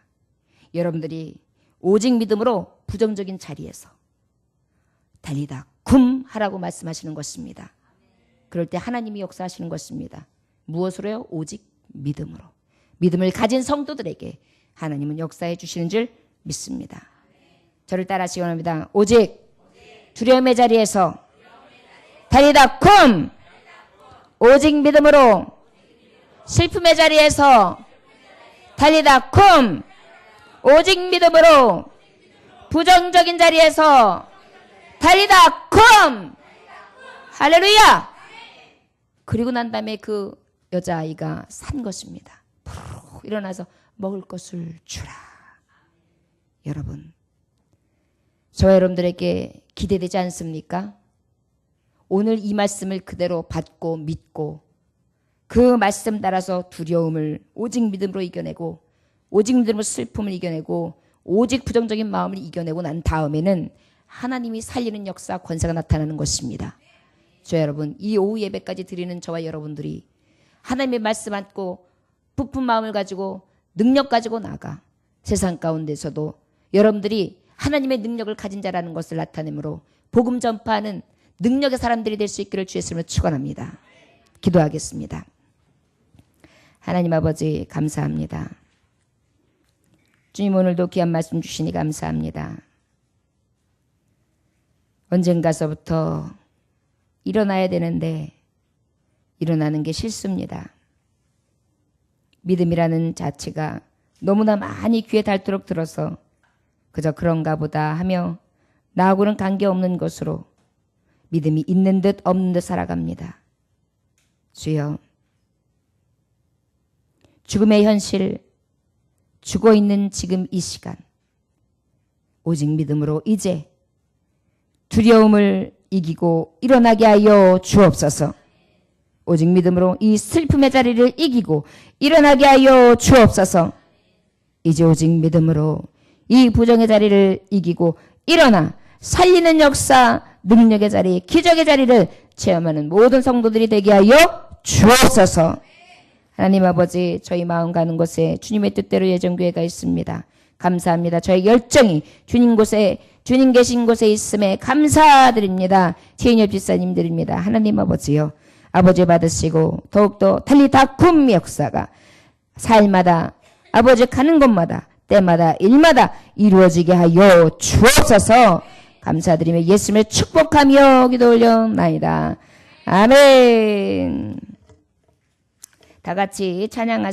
여러분들이 오직 믿음으로 부정적인 자리에서 달리다 굼 하라고 말씀하시는 것입니다. 그럴 때 하나님이 역사하시는 것입니다. 무엇으로요? 오직 믿음으로. 믿음을 가진 성도들에게 하나님은 역사해 주시는 줄 믿습니다. 저를 따라하시기 원합니다. 오직 두려움의 자리에서 달리다 굼! 오직 믿음으로 슬픔의 자리에서 달리다 굼! 오직 믿음으로 부정적인 자리에서 달리다 굼! 할렐루야! 그리고 난 다음에 그 여자아이가 산 것입니다. 푸르르 일어나서 먹을 것을 주라. 여러분, 저와 여러분들에게 기대되지 않습니까? 오늘 이 말씀을 그대로 받고 믿고 그 말씀 따라서 두려움을 오직 믿음으로 이겨내고 오직 믿음으로 슬픔을 이겨내고 오직 부정적인 마음을 이겨내고 난 다음에는 하나님이 살리는 역사 권세가 나타나는 것입니다. 저 여러분, 이 오후 예배까지 드리는 저와 여러분들이 하나님의 말씀 안고 부푼 마음을 가지고 능력 가지고 나가 세상 가운데서도 여러분들이 하나님의 능력을 가진 자라는 것을 나타내므로 복음 전파하는 능력의 사람들이 될 수 있기를 주의 이름으로 축원합니다. 기도하겠습니다. 하나님 아버지 감사합니다. 주님, 오늘도 귀한 말씀 주시니 감사합니다. 언젠가서부터 일어나야 되는데 일어나는 게 싫습니다. 믿음이라는 자체가 너무나 많이 귀에 닳도록 들어서 그저 그런가 보다 하며 나하고는 관계없는 것으로 믿음이 있는 듯 없는 듯 살아갑니다. 주여, 죽음의 현실, 죽어있는 지금 이 시간 오직 믿음으로 이제 두려움을 이기고 일어나게 하여 주옵소서. 오직 믿음으로 이 슬픔의 자리를 이기고 일어나게 하여 주옵소서. 이제 오직 믿음으로 이 부정의 자리를 이기고 일어나 살리는 역사, 능력의 자리, 기적의 자리를 체험하는 모든 성도들이 되게 하여 주옵소서. 하나님 아버지, 저희 마음 가는 곳에 주님의 뜻대로 예정교회가 있습니다. 감사합니다. 저의 열정이 주님 계신 곳에 있음에 감사드립니다. 최인엽 집사님들입니다. 하나님 아버지요, 아버지 받으시고 더욱더 달리다쿰 역사가 사일마다 아버지 가는 곳마다 때마다 일마다 이루어지게 하여 주옵소서. 감사드리며 예수님을 축복하며 기도 올려나이다. 아멘. 다 같이 찬양하시겠습니다.